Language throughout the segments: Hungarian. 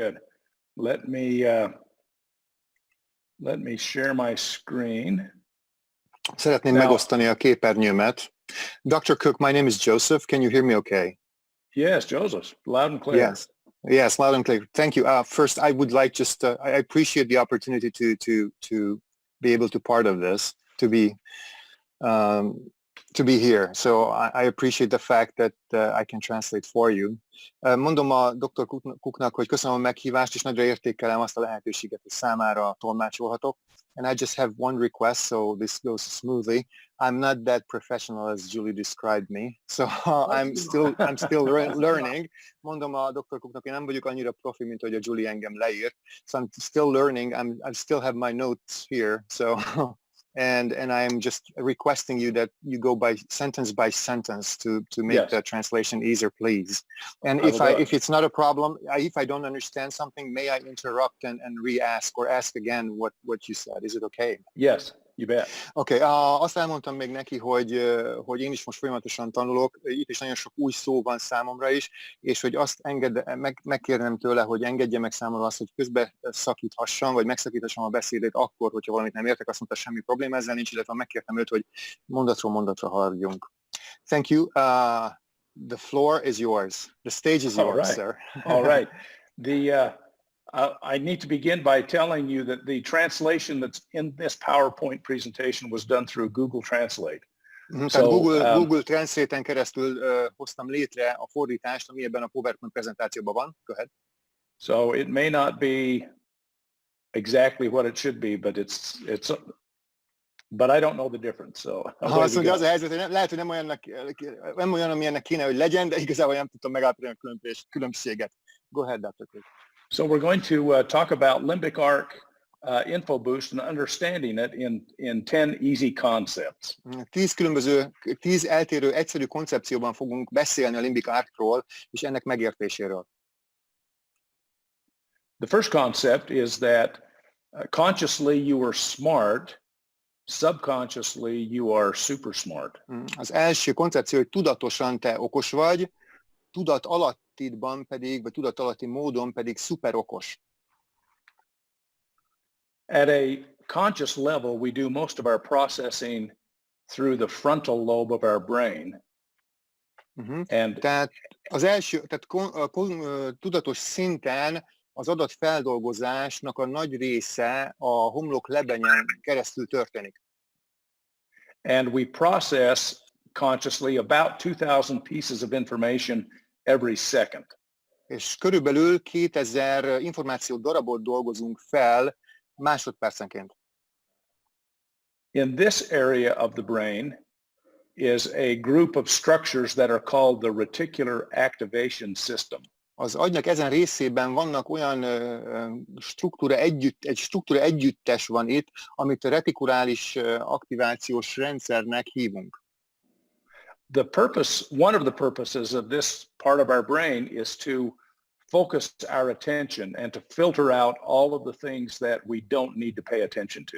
Good. Let me share my screen. Szeretném megosztani a képernyőmet. Dr. Cook, my name is Joseph. Can you hear me okay? Yes, Joseph, loud and clear. Yes, loud and clear. Thank you. First, I would like I appreciate the opportunity to be able to part of this, to be here. So I appreciate the fact that I can translate for you. Mondom a Dr. Cooknak, hogy köszönöm a meghívást, és nagyra értékelem azt a lehetőséget, hogy számára tolmácsolhatok. And I just have one request, so this goes smoothly. I'm not that professional as Julie described me, so I'm still learning. Mondom a Dr. Cooknak, én nem vagyok annyira profi, mint hogy a Julie engem leírt. So I'm still learning. I still have my notes here, so and I'm just requesting you that you go by sentence to make the translation easier, please. And if it's not a problem, if I don't understand something, may I interrupt and re-ask or ask again what you said? Is it okay? Yes, you bet. Okay, azt elmondtam még neki, hogy én is most folyamatosan tanulok, itt is nagyon sok új szó van számomra is, és hogy azt megkérnem tőle, hogy engedje meg számomra azt, hogy közbe szakíthassam, vagy megszakíthassam a beszédét akkor, hogyha valamit nem értek, azt mondta, semmi probléma ezzel nincs, illetve megkértem őt, hogy mondatról mondatra haladjunk. Thank you. The floor is yours. The stage is yours, sir. All right. I need to begin by telling you that the translation that's in this PowerPoint presentation was done through Google Translate. Tehát Google Translate-en keresztül hoztam létre a fordítást, ami ebben a PowerPoint prezentációban van. Go ahead. So it may not be exactly what it should be, but I don't know the difference. So azt mondja, az a helyzet, hogy lehet, hogy nem olyan, amilyennek kéne, hogy legyen, de igazából nem tudtam megállapítani a különbséget. Go ahead, Dr. Cook. So we're going to talk about limbic arc info boost and understanding it in 10 easy concepts. 10 eltérő egyszerű koncepcióban fogunk beszélni a limbic arcról és ennek megértéséről. The first concept is that consciously you are smart, subconsciously you are super smart. Az első koncepció, hogy tudatosan te okos vagy, tudat alattidban pedig, vagy tudat alatti módon pedig szuper okos. At a conscious level, we do most of our processing through the frontal lobe of our brain. Tehát az első, tudatos szinten az adatfeldolgozásnak a nagy része a homlok lebenyen keresztül történik. And we process consciously about 2000 pieces of information every second. És körülbelül 2000 információ darabot dolgozunk fel másodpercenként. In this area of the brain is a group of structures that are called the reticular activation system. Az agynak ezen részében vannak olyan egy struktúra együttes van itt, amit a retikuláris aktivációs rendszernek hívunk. One of the purposes of this part of our brain is to focus our attention and to filter out all of the things that we don't need to pay attention to.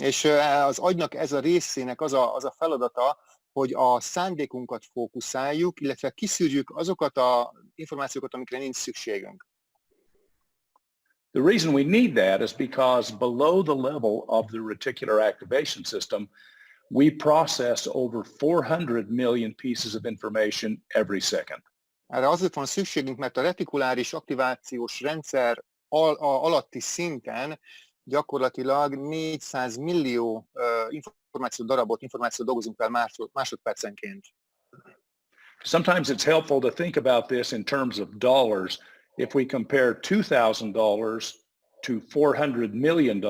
És az agynak ez a részének az a feladata, hogy a szándékunkat fókuszáljuk, illetve kiszűrjük azokat az információkat, amikre nincs szükségünk. The reason we need that is because below the level of the reticular activation system, we process over 400 million pieces of information every second. Erre azért van szükségünk, mert a retikuláris aktivációs rendszer alatti szinten gyakorlatilag 400 millió információt dolgozunk fel másodpercenként. Sometimes it's helpful to think about this in terms of dollars. If we compare $2,000 to $400 million,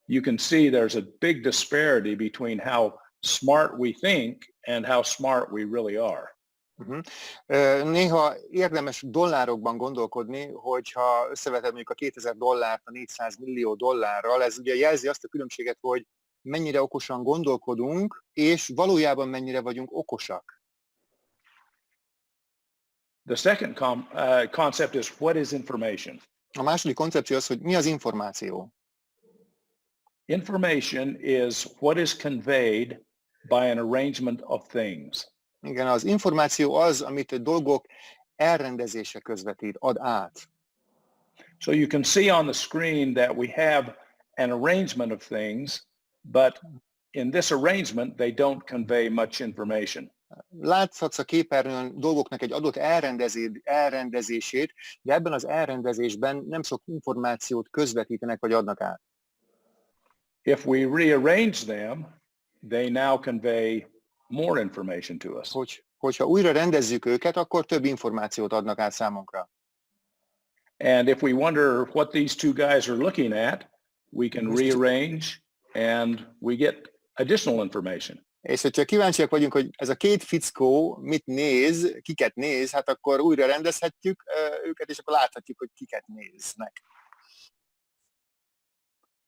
you can see there's a big disparity between how smart we think and how smart we really are. Néha érdemes dollárokban gondolkodni, hogyha összeveted mondjuk a $2000 a 400 millió dollárral, ez ugye jelzi azt a különbséget, hogy mennyire okosan gondolkodunk, és valójában mennyire vagyunk okosak. The second concept is what is information? A második koncepció az, hogy mi az információ. Information is what is conveyed by an arrangement of things. Igen, az információ az, amit a dolgok elrendezése közvetít, ad át. So you can see on the screen that we have an arrangement of things, but in this arrangement, they don't convey much information. Láthatsz a képernyőn dolgoknak egy adott elrendezését, de ebben az elrendezésben nem sok információt közvetítenek vagy adnak át. If we rearrange them, they now convey more information to us. Hogyha újra rendezzük őket, akkor több információt adnak át számunkra. And if we wonder what these two guys are looking at, we can rearrange and we get additional information. És hogyha kíváncsiak vagyunk, hogy ez a két fickó mit néz, kiket néz, hát akkor újra rendezhetjük őket, és akkor láthatjuk, hogy kiket néznek.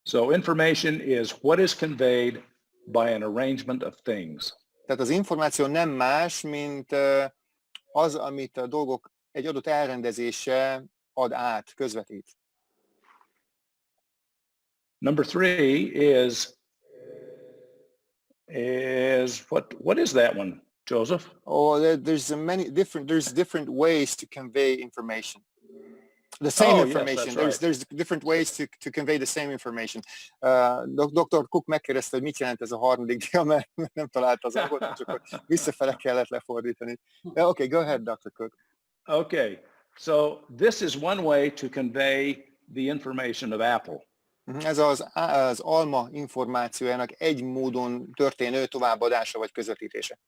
So information is what is conveyed by an arrangement of things. Tehát az információ nem más, mint az, amit a dolgok egy adott elrendezése ad át, közvetít. Number 3 is what is that one, Joseph? Oh, there's different ways to convey information. The same information. Yes, that's right. There's different ways to convey the same information. Dr. Cook megkérdezte, hogy mit jelent ez a harmadik dia, mert nem találta az angolt, csak visszafele kellett lefordítani. Okay, go ahead, Dr. Cook. Okay, so this is one way to convey the information of Apple. Ez az alma információjának egy módon történő továbbadása vagy közvetítése.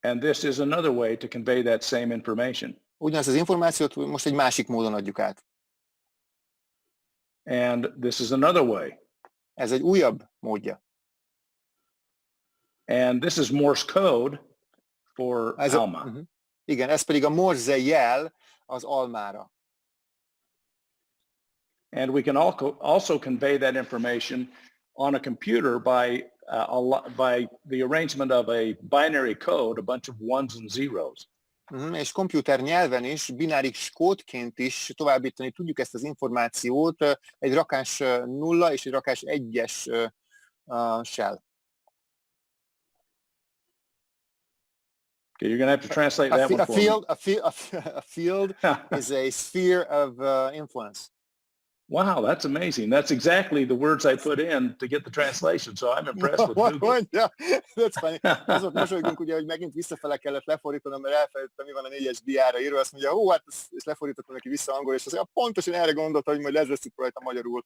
And this is another way to convey that same information. Ugyanazt az információt most egy másik módon adjuk át. And this is another way. Ez egy újabb módja. And this is Morse code for Alma. Igen, ez pedig a Morse jel az almára. And we can also convey that information on a computer by the arrangement of a binary code, a bunch of ones and zeros. És komputer nyelven is, bináris kódként is továbbítani tudjuk ezt az információt egy rakás 0 és egy rakás 1-es shell. Okay, you're going to have to translate that one for me. A field is a sphere of influence. Wow, that's amazing. That's exactly the words I put in to get the translation, so I'm impressed with Google. Yeah, that's funny. Azok mosolygunk ugye, hogy megint visszafele kellett lefordítanom, mert elfelejtettem, mi van a 4-es diára írva, azt mondja, hát ezt lefordítottam neki vissza angol, és azt mondja, pontosan erre gondolta, hogy majd lezveszünk rajta magyarul.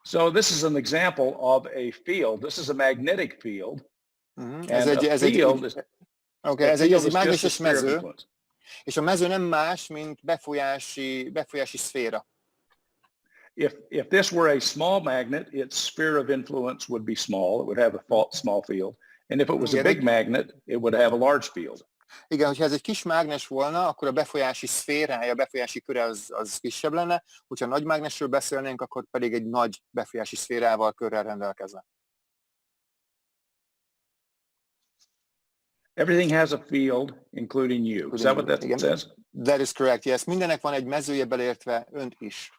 So this is an example of a field. This is a magnetic field. Ez egy mágneses mező. És a mező nem más, mint befolyási szféra. If this were a small magnet, its sphere of influence would be small. It would have a small field. And if it was a big magnet, it would have a large field. Igen, hogyha ez egy kis mágnes volna, akkor a befolyási szférája, a befolyási köre az kisebb lenne. Hogyha nagy mágnesről beszélnénk, akkor pedig egy nagy befolyási szférával, körrel rendelkezne. Everything has a field, including you. Is that what that says? That is correct, yes. Mindennek van egy mezője, beleértve önt is.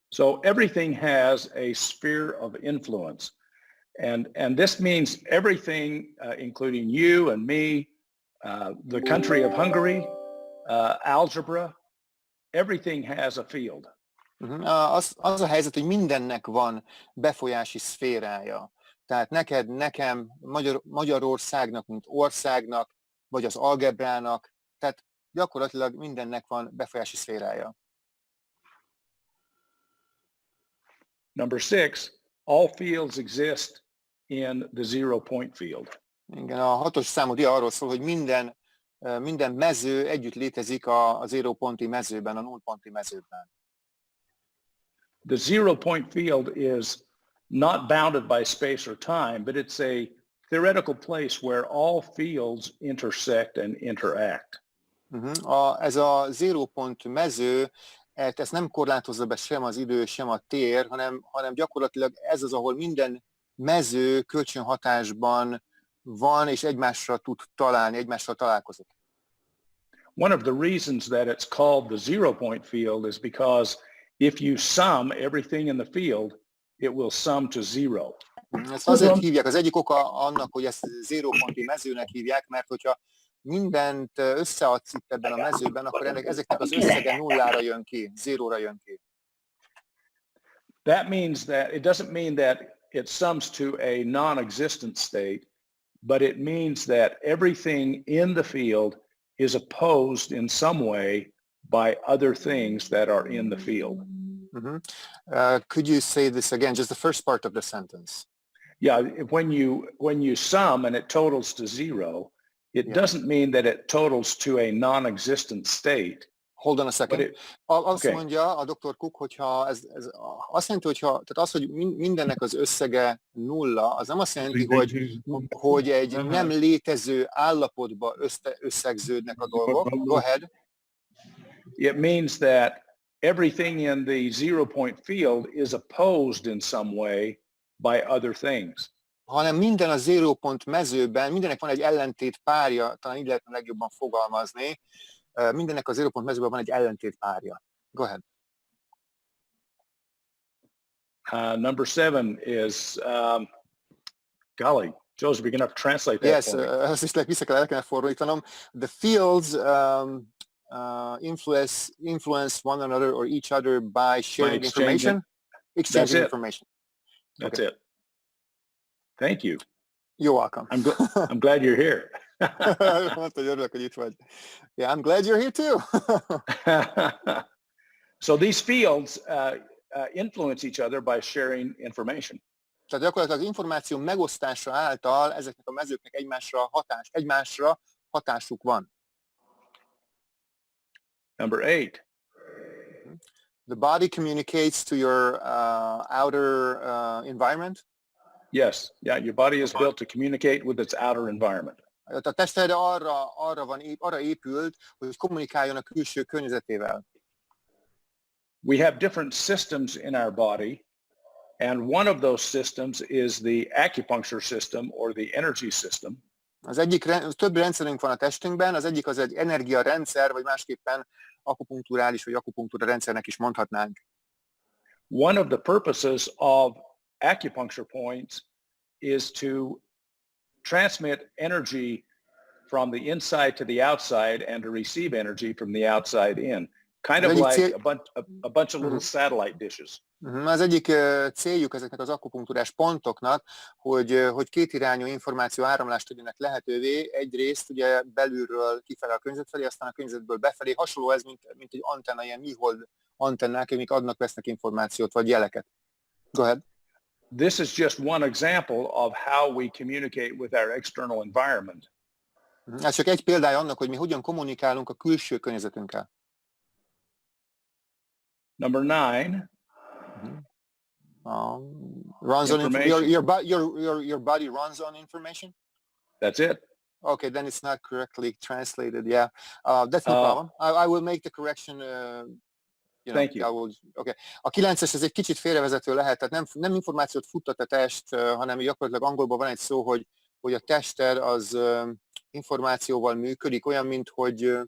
So everything has a sphere of influence. And this means everything, including you and me, the country of Hungary, algebra, everything has a field. Az a helyzet, hogy mindennek van befolyási szférája. Tehát neked, nekem, Magyarországnak, mint országnak, vagy az algebrának, tehát gyakorlatilag mindennek van befolyási szférája. Number 6, all fields exist in the 0 point field. Igen, a 6-os számú dia arról szól, hogy minden mező együtt létezik a 0 ponti mezőben, a 0 ponti mezőben. The 0 point field is not bounded by space or time, but it's a theoretical place where all fields intersect and interact. Ez a 0 pont mező, ezt nem korlátozza be sem az idő, sem a tér, hanem gyakorlatilag ez az, ahol minden mező kölcsönhatásban van, és egymásra tud találni, egymással találkozik. One of the reasons that it's called the 0 point field is because if you sum everything in the field, it will sum to 0. Ezt azért hívják, az egyik oka annak, hogy ezt 0 ponti mezőnek hívják, mert hogyha mindent összeadsz itt ebben a mezőben, akkor ezeknek az összege nullára jön ki, zéróra jön ki. That means that it doesn't mean that it sums to a non-existent state, but it means that everything in the field is opposed in some way by other things that are in the field. Mm-hmm. Could you say this again, just the first part of the sentence? Yeah, when you sum and it totals to zero, it doesn't mean that it totals to a non-existent state. Hold on a second. Azt mondja a Dr. Cook, hogyha ez azt jelenti, tehát az, hogy mindennek az összege nulla, az nem azt jelenti, hogy egy nem létező állapotba összegződnek a dolgok. Go ahead. It means that everything in the 0 point field is opposed in some way by other things. Hanem minden a 0 pont mezőben, mindennek van egy ellentét párja, talán így lehetne legjobban fogalmazni, mindennek a 0 pont mezőben van egy ellentét párja. Go ahead. Number 7 is, golly, Joseph, you're going to have to translate that for me. Yes, ezt is vissza kell fordítanom. The fields influence one another or each other by sharing information. Exchanging information. That's it. Thank you. You're welcome. I'm glad you're here. Yeah, I'm glad you're here too. So these fields influence each other by sharing information. Tehát gyakorlatilag az információ megosztása által ezeknek a mezőknek egymásra hatásuk van. Number 8. The body communicates to your outer environment. Yes, yeah, your body is built to communicate with its outer environment. A tested arra épült, hogy kommunikáljon a külső környezetével. We have different systems in our body, and one of those systems is the acupuncture system or the energy system. Több rendszerünk van a testünkben, az egyik az egy energiarendszer, vagy másképpen akupunkturális vagy akupunktúra rendszernek is mondhatnánk. One of the purposes of acupuncture points is to transmit energy from the inside to the outside and to receive energy from the outside in. Kind of like a bunch of little satellite dishes. Az egyik céljuk ezeknek az akupunktúrás pontoknak, hogy kétirányú információ áramlást tegyenek lehetővé. Egyrészt ugye belülről kifele a környezet felé, aztán a környezetből befelé. Hasonló ez, mint egy antenna, ilyen műhold antennák, amik adnak-vesznek információt vagy jeleket. Go ahead. This is just one example of how we communicate with our external environment. Ez csak egy példája annak, hogy mi hogyan kommunikálunk a külső környezetünkkel. Number 9. Runs on your body runs on information. That's it. Okay, then it's not correctly translated. Yeah, that's no problem. I will make the correction. Thank you. Okay. A 9-es ez egy kicsit félrevezető lehet, tehát nem információt futtat a test, hanem gyakorlatilag angolban van egy szó, hogy a tested az információval működik, olyan, mint hogy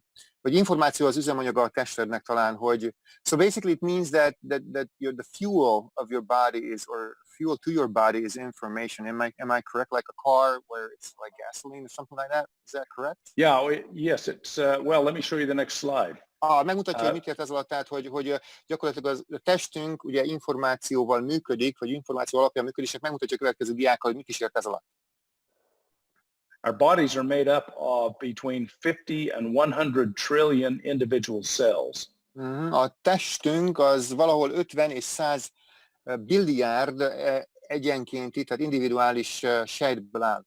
információ az üzemanyaga a testednek talán, hogy so basically it means that the fuel of your body is, or fuel to your body is information. Am I correct? Like a car where it's like gasoline or something like that? Is that correct? Yeah, yes, it's well, let me show you the next slide. Megmutatja, hogy mit ért ez alatt, tehát, hogy gyakorlatilag a testünk ugye információval működik, vagy információ alapján működik, és megmutatja a következő diákkal, hogy mit is ért ez alatt. Our bodies are made up of between 50 and 100 trillion individual cells. A testünk az valahol 50 és 100 billiárd egyenkénti, tehát individuális sejtből áll.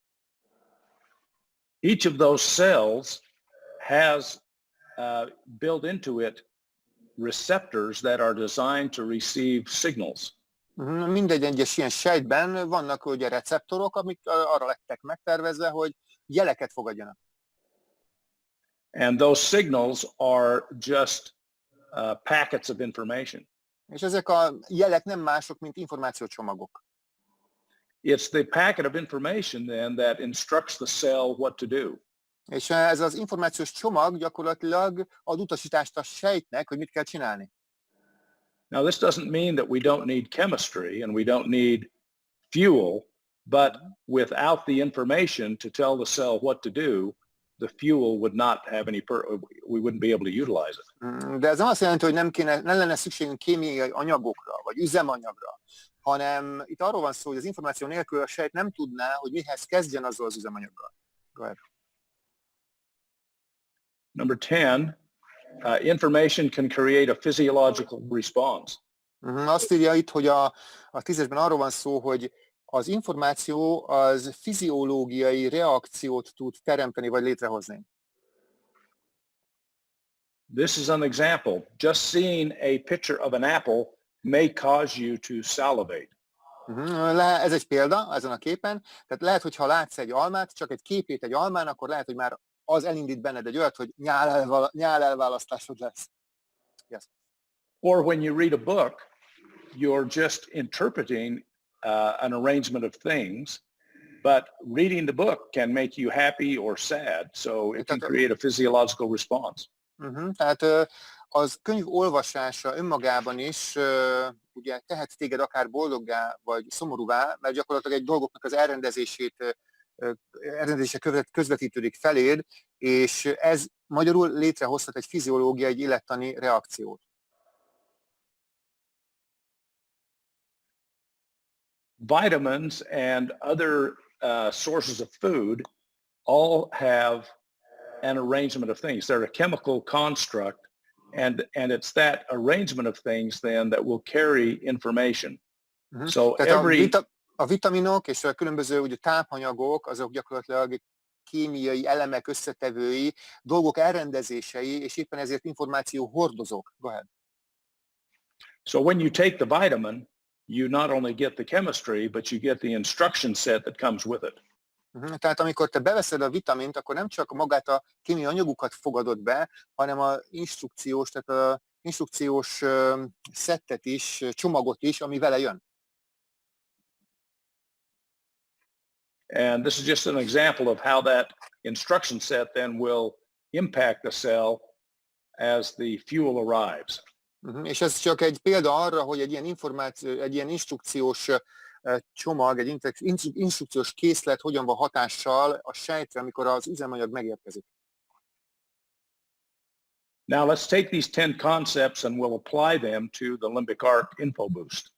Each of those cells has built into it receptors that are designed to receive signals. Mindegy egyes ilyen sejtben vannak ugye receptorok, amik arra lettek megtervezve, hogy jeleket fogadjanak. And those signals are just packets of information. És ezek a jelek nem mások, mint információcsomagok. It's the packet of information then that instructs the cell what to do. És ez az információs csomag gyakorlatilag ad utasítást a sejtnek, hogy mit kell csinálni. Now, this doesn't mean that we don't need chemistry and we don't need fuel, but without the information to tell the cell what to do, the fuel would not have any, we wouldn't be able to utilize it. De ez nem azt jelenti, hogy nem lenne szükségünk kémiai anyagokra, vagy üzemanyagra, hanem itt arról van szó, hogy az információ nélkül a sejt nem tudná, hogy mihez kezdjen azzal az üzemanyaggal. Go ahead. Number 10, information can create a physiological response. Azt írja itt, hogy a 10-esben arról van szó, hogy az információ az fiziológiai reakciót tud teremteni vagy létrehozni. This is an example. Just seeing a picture of an apple may cause you to salivate. Ez egy példa ezen a képen. Tehát lehet, hogy ha látsz egy almát, csak egy képét egy almán, akkor lehet, hogy már az elindít benned egy olyat, hogy nyálelválasztásod lesz. Yes. Or when you read a book, you're just interpreting an arrangement of things, but reading the book can make you happy or sad, so it can create a physiological response. Tehát az könyv olvasása önmagában is ugye tehet téged akár boldoggá vagy szomorúvá, mert gyakorlatilag egy dolgoknak az elrendezése közvetítődik feléd, és ez magyarul létrehozhat egy fiziológiai, egy élettani reakciót. Vitamins and other sources of food all have an arrangement of things. They're a chemical construct, and it's that arrangement of things then that will carry information. So a vitaminok és a különböző ugye, tápanyagok, azok gyakorlatilag kémiai elemek összetevői, dolgok elrendezései, és éppen ezért információ hordozók. Go ahead. So when you take the vitamin, you not only get the chemistry, but you get the instruction set that comes with it. Tehát amikor te beveszed a vitamint, akkor nem csak magát a kémiai anyagokat fogadod be, hanem az instrukciós szettet is, csomagot is, ami vele jön. And this is just an example of how that instruction set then will impact the cell as the fuel arrives. És ez csak egy példa arra, hogy egy ilyen információ, egy ilyen instrukciós csomag, egy instrukciós készlet hogyan van hatással a sejtre, amikor az üzemanyag megérkezik. Now let's take these 10 concepts and we'll apply them to the limbic arc info boost.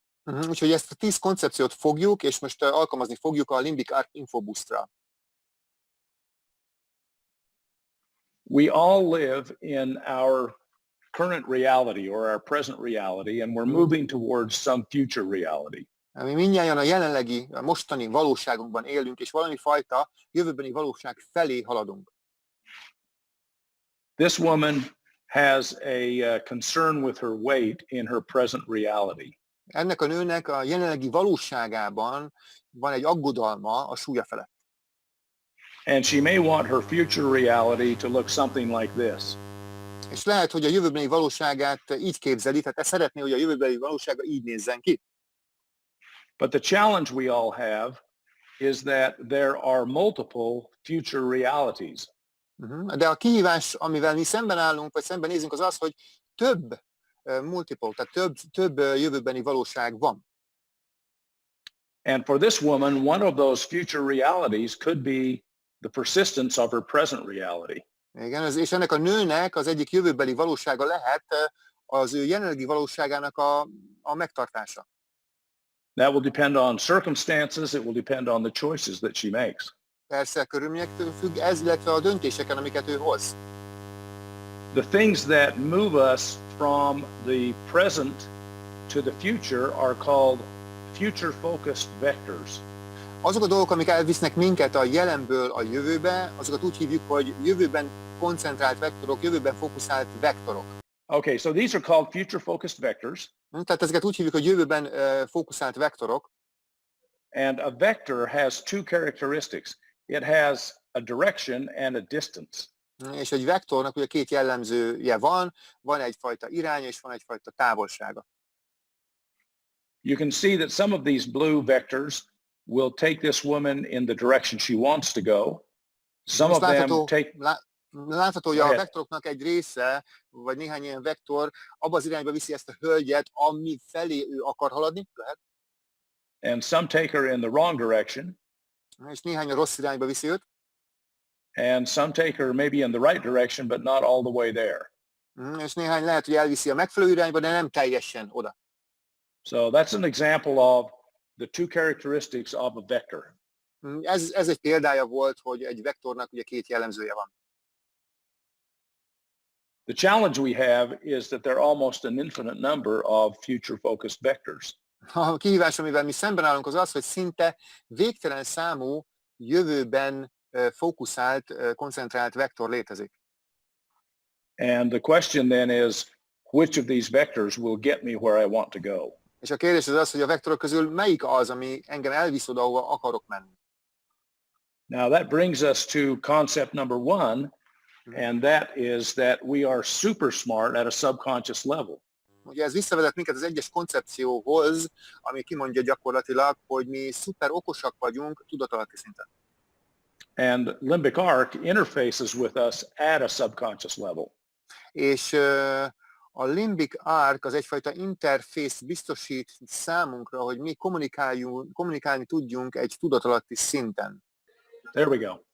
Úgyhogy ezt a 10 koncepciót fogjuk, és most alkalmazni fogjuk a limbic arc info boostra. We all live in our current reality or our present reality, and we're moving towards some future reality. Mi mindnyájan a jelenlegi, a mostani valóságunkban élünk, és valami fajta jövőbeni valóság felé haladunk. This woman has a concern with her weight in her present reality. Ennek a nőnek a jelenlegi valóságában van egy aggodalma a súlya felett. And she may want her future reality to look something like this. És lehet, hogy a jövőbeni valóságát így képzeli, tehát szeretné, hogy a jövőbeni valósága így nézzen ki. But the challenge we all have is that there are multiple future realities. De a kihívás, amivel mi szemben állunk, vagy szemben nézünk, az az, hogy több multiple, tehát több jövőbeni valóság van. And for this woman, one of those future realities could be the persistence of her present reality. Igen, és ennek a nőnek az egyik jövőbeli valósága lehet az ő jelenlegi valóságának a megtartása. That will depend on circumstances, it will depend on the choices that she makes. Persze körülményektől függ ez, illetve a döntéseken, amiket ő hoz. The things that move us from the present to the future are called future-focused vectors. Azok a dolgok, amik elvisznek minket a jelenből a jövőbe, azokat úgy hívjuk, hogy jövőben koncentrált vektorok, jövőben fókuszált vektorok. Okay, so these are called future-focused vectors. Tehát ezeket úgy hívjuk, hogy jövőben fókuszált vektorok. And a vector has two characteristics. It has a direction and a distance. És egy vektornak ugye két jellemzője van egyfajta irány és van egyfajta távolsága. You can see that some of these blue vectors will take this woman in the direction she wants to go. Some of them take... Látható, hogy a vektoroknak egy része, vagy néhány ilyen vektor abba az irányba viszi ezt a hölgyet, ami felé ő akar haladni. Lehet. And some take her in the wrong direction. És néhány a rossz irányba viszi őt. and some take her maybe in the right direction, but not all the way there. És néhány lehet, hogy elviszi a megfelelő irányba, de nem teljesen oda. So that's an example of the two characteristics of a vector. Ez egy példája volt, hogy egy vektornak ugye két jellemzője van. The challenge we have is that there are almost an infinite number of future-focused vectors. A kihívás, amivel mi szemben állunk, az az, hogy szinte végtelen számú jövőben fókuszált, koncentrált vektor létezik. And the question then is, which of these vectors will get me where I want to go? És a kérdés az, hogy a vektorok közül melyik az, ami engem elvisz oda, ahova akarok menni. Now that brings us to concept number one, and that is that we are super smart at a subconscious level. Ugye ez visszavezet minket az egyes koncepcióhoz, ami kimondja gyakorlatilag, hogy mi szuper okosak vagyunk tudatalatti szinten. And limbic arc interfaces with us at a subconscious level. És a limbic arc az egyfajta interfész biztosít számunkra, hogy mi kommunikálni tudjunk egy tudatalatti szinten. There we go.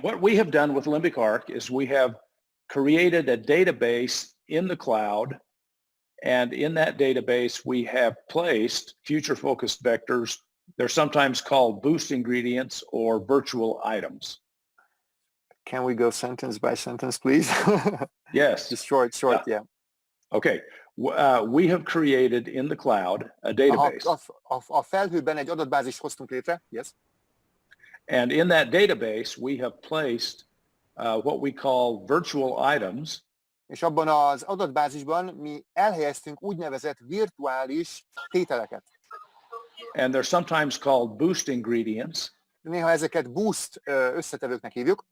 What we have done with limbic arc is we have created a database in the cloud, and in that database we have placed future-focused vectors. They're sometimes called boost ingredients or virtual items. Can we go sentence by sentence, please? Yes. Just short, yeah. Okay. We have created in the cloud a database. A felhőben egy adatbázist hoztunk létre, yes. And in that database, we have placed what we call virtual items. És abban az adatbázisban mi elhelyeztünk úgynevezett virtuális tételeket. And they're sometimes called boost ingredients. Néha ezeket boost összetevőknek hívjuk.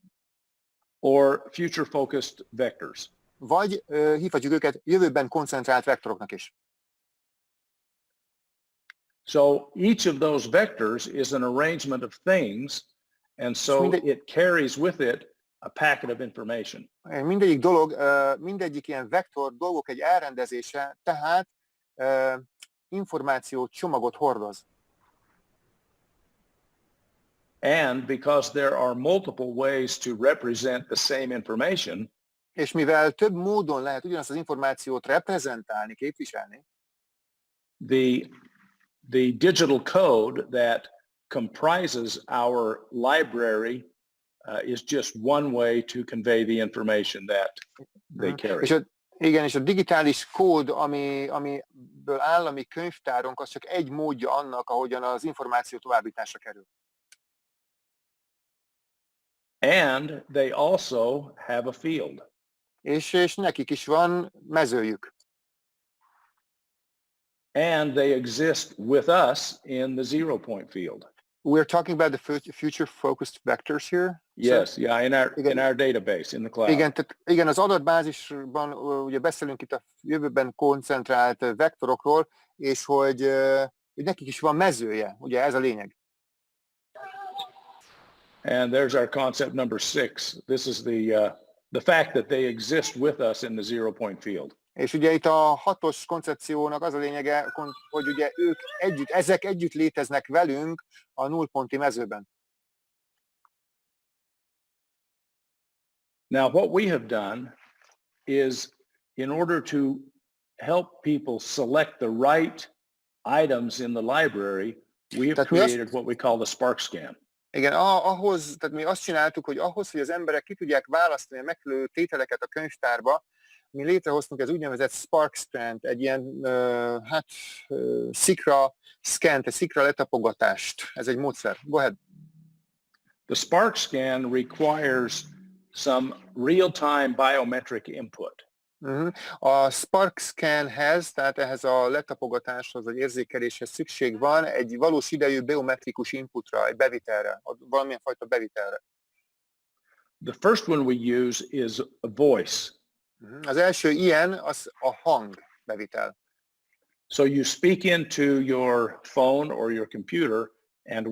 Or future-focused vectors. Vagy hívhatjuk őket jövőben koncentrált vektoroknak is. So each of those vectors is an arrangement of things, and so it carries with it a packet of information. Mindegyik dolog, mindegyik ilyen vektor dolgok egy elrendezése, tehát információ csomagot hordoz. And because there are multiple ways to represent the same information, és mivel több módon lehet ugyanazt az információt reprezentálni, képviselni, the digital code that comprises our library is just one way to convey the information that they carry. És a digitális kód, amiből áll a mi könyvtárunk, az csak egy módja annak, ahogyan az információ továbbításra kerül. And they also have a field. És nekik is van mezőjük. And they exist with us in the 0 point field. We're talking about the future-focused vectors here? Yes, yeah, in our database, in the cloud. Igen, az adatbázisban ugye beszélünk itt a jövőben koncentrált vektorokról, és hogy nekik is van mezője, ugye ez a lényeg. And there's our concept number 6. This is the fact that they exist with us in the 0 point field. És ugye itt a 6-os koncepciónak az a lényege, hogy ugye ezek együtt léteznek velünk a nullponti mezőben. Now what we have done is, in order to help people select the right items in the library, we have created what we call the spark scan. Igen, tehát mi azt csináltuk, hogy ahhoz, hogy az emberek ki tudják választani a megfelelő tételeket a könyvtárba, mi létrehoztunk ez úgynevezett spark scan-t, egy ilyen szikra scan-t, egy szikra letapogatást. Ez egy módszer. Go ahead. The spark scan requires some real-time biometric input. A spark scanhez, tehát ehhez a letapogatáshoz, vagy érzékeléshez szükség van egy valós idejű biometrikus inputra, egy bevitelre, valamilyen fajta bevitelre. The first one we use is a voice. Az első ilyen az a hangbevitel. So you speak into your phone or your computer, and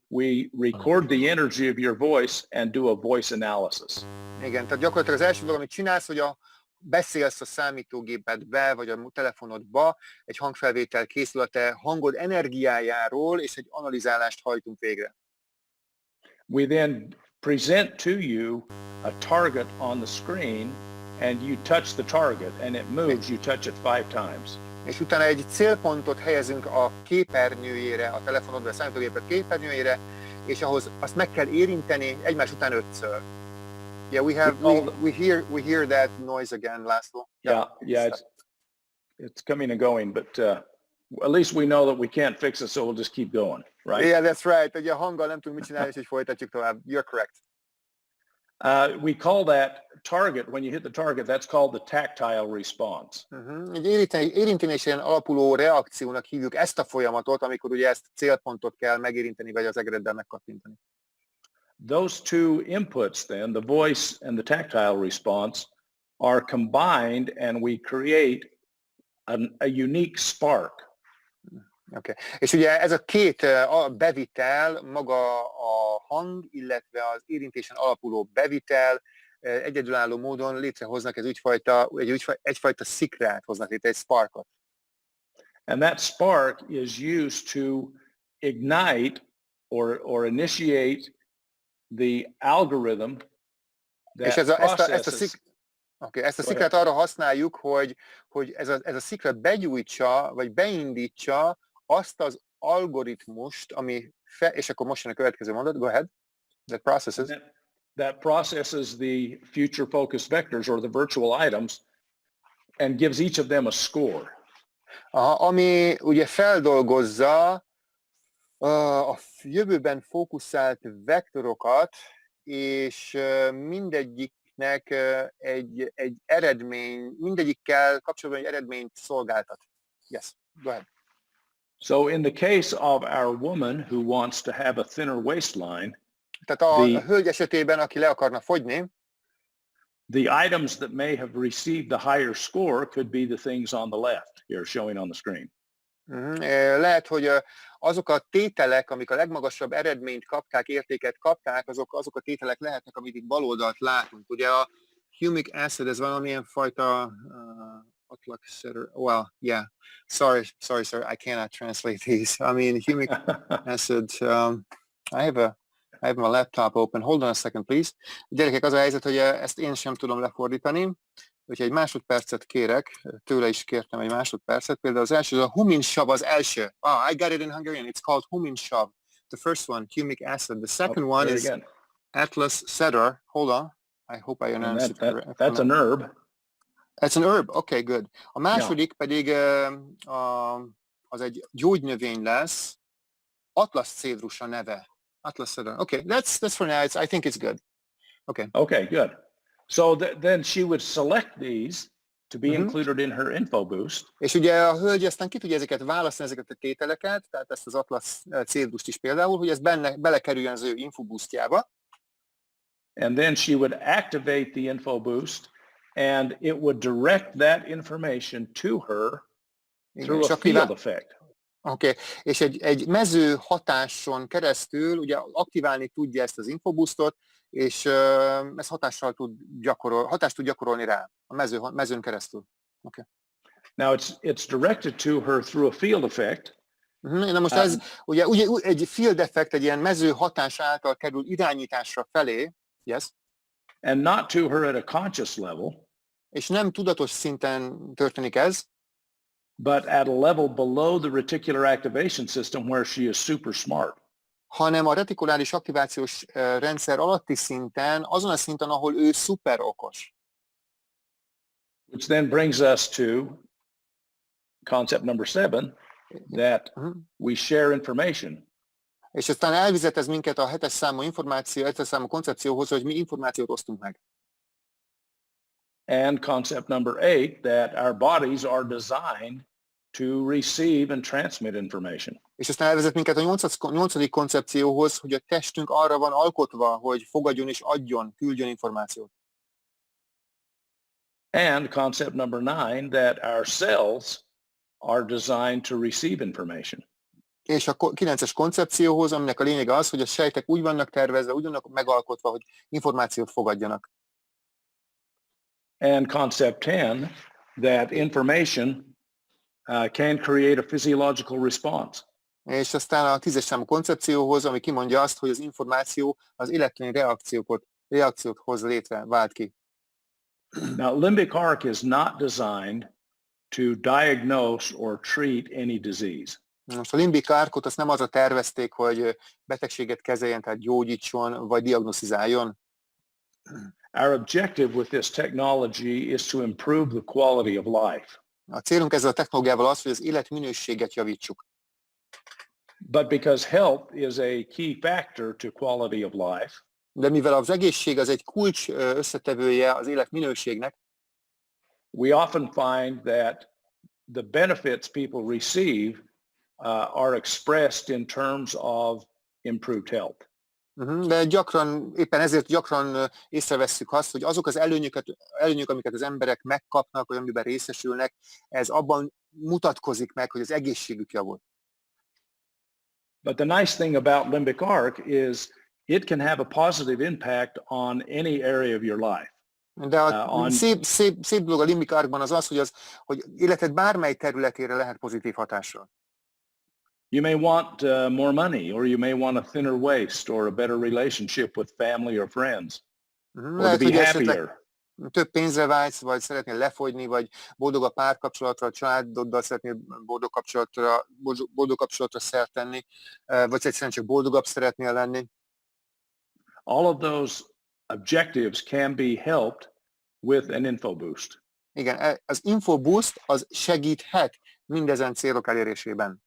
we record the energy of your voice and do a voice analysis. Igen, tehát gyakorlatilag az első dolog, amit csinálsz, hogy beszélsz a számítógépedbe, vagy a telefonodba, egy hangfelvétel készül a te hangod energiájáról, és egy analizálást hajtunk végre. We then present to you a target on the screen, and you touch the target, and it moves. You touch it 5 times. És utána egy célpontot helyezünk a képernyőjére, a telefonod vagy a számítógéped képernyőjére, és ahhoz azt meg kell érinteni egymás után 5-ször. Yeah, we hear that noise again, László. Yeah, it's coming and going, but at least we know that we can't fix it, so we'll just keep going, right? Yeah, that's right. Ugye a hanggal nem tudunk mit csinálni, és így folytatjuk tovább. You're correct. We call that target, when you hit the target, that's called the tactile response. Egy érintésen alapuló reakciónak hívjuk ezt a folyamatot, amikor ugye ezt célpontot kell megérinteni, vagy az egereddel megkattintani. Those two inputs then, the voice and the tactile response, are combined and we create a unique spark. Okay. És ugye ez a két bevitel, maga a hang, illetve az érintésen alapuló bevitel egyedülálló módon létrehoznak egyfajta szikrát hoznak létre, egy sparkot. And that spark is used to ignite or initiate the algorithm that processes. Ezt a szikrát arra használjuk, hogy ez a szikra begyújtsa, vagy beindítsa azt az algoritmust, ami és akkor most jön a következő mondat, go ahead, that processes the future focus vectors or the virtual items and gives each of them a score. Ami ugye feldolgozza a jövőben fókuszált vektorokat, és mindegyiknek egy eredmény, mindegyikkel kapcsolatban egy eredményt szolgáltat. Yes, go ahead. So in the case of our woman who wants to have a thinner waistline, tehát a hölgy esetében, aki le akarna fogyni, the items that may have received the higher score could be the things on the left here showing on the screen. Lehet, hogy azok a tételek, amik a legmagasabb eredményt kapták, értéket kapták, azok a tételek lehetnek, amit itt bal oldalt látunk. Ugye a humic acid, ez valamilyen fajta well, yeah. Sorry, sir, I cannot translate these. I mean, humic acid. I have my laptop open. Hold on a second, please. Gyerekek, az a helyzet, hogy ezt én sem tudom lefordítani, úgyhogy egy másodpercet kérek, tőle is kértem egy másodpercet. Például az első, a huminsav az első. I got it in Hungarian. It's called huminsav. The first one, humic acid. The second one is Atlas cedar. Hold on. I hope I announced it correctly. That's an herb. That's an herb. Okay, good. A második pedig az egy gyógynövény lesz. Atlas cedrus a neve. Atlas cedar. Okay, that's for now. I think it's good. Okay. Okay, good. So then she would select these to be included in her info boost. És ugye a hölgy aztán ki tudja ezeket választani, ezeket a tételeket, tehát ezt az Atlas cedrust is például, hogy ez belekerüljön az ő info boostjába. And then she would activate the info boost, and it would direct that information to her through a field effect. Oké, és egy mező hatáson keresztül ugye aktiválni tudja ezt az infoboostot, és ez hatást tud gyakorolni rá a mezőn keresztül. Okay. Now it's directed to her through a field effect. Na most ez ugye egy field effect, egy ilyen mező hatás által kerül irányításra felé, yes? And not to her at a conscious level. És nem tudatos szinten történik ez. But at a level below the reticular activation system where she is super smart. Hanem a retikuláris aktivációs rendszer alatti szinten, azon a szinten, ahol ő szuper okos. Which then brings us to concept number 7, that we share information. És aztán elvezet ez minket a 7-es számú koncepcióhoz, hogy mi információt osztunk meg. And concept number 8, that our bodies are designed to receive and transmit information. És aztán elvezet minket a 8. koncepcióhoz, hogy a testünk arra van alkotva, hogy fogadjon és adjon, küldjön információt. And concept number 9, that our cells are designed to receive information. És a 9-es koncepcióhoz, aminek a lényege az, hogy a sejtek úgy vannak tervezve, úgy vannak megalkotva, hogy információt fogadjanak. And concept 10, that information can create a physiological response. És aztán a 10-es számú koncepcióhoz, ami kimondja azt, hogy az információ az élettani reakciót hoz létre, vált ki. Now, limbic arc is not designed to diagnose or treat any disease. Most a limbik árkot azt nem arra tervezték, hogy betegséget kezeljen, tehát gyógyítson, vagy diagnosztizáljon. Our objective with this technology is to improve the quality of life. A célunk ezzel a technológiával az, hogy az életminőséget javítsuk. But because health is a key factor to quality of life, De mivel az egészség az egy kulcs összetevője az életminőségnek, we often find that the benefits people receive are expressed in terms of improved health. de éppen ezért gyakran észrevesszük azt, hogy azok az előnyök, amiket az emberek megkapnak, vagy amiben részesülnek, ez abban mutatkozik meg, hogy az egészségük javul. But the nice thing about limbic arc is it can have a positive impact on any area of your life. De a szép dolog a limbik árkban az, hogy életed bármely területére lehet pozitív hatással. You may want more money, or you may want a thinner waist, or a better relationship with family or friends, or to be happier. Több pénzre vágysz, vagy szeretnél lefogyni, vagy boldog a párkapcsolatra, a családoddal szeretnél boldog kapcsolatra szert tenni, vagy egyszerűen csak boldogabb szeretnél lenni. All of those objectives can be helped with an info boost. Igen, az info boost az segíthet mindezen célok elérésében.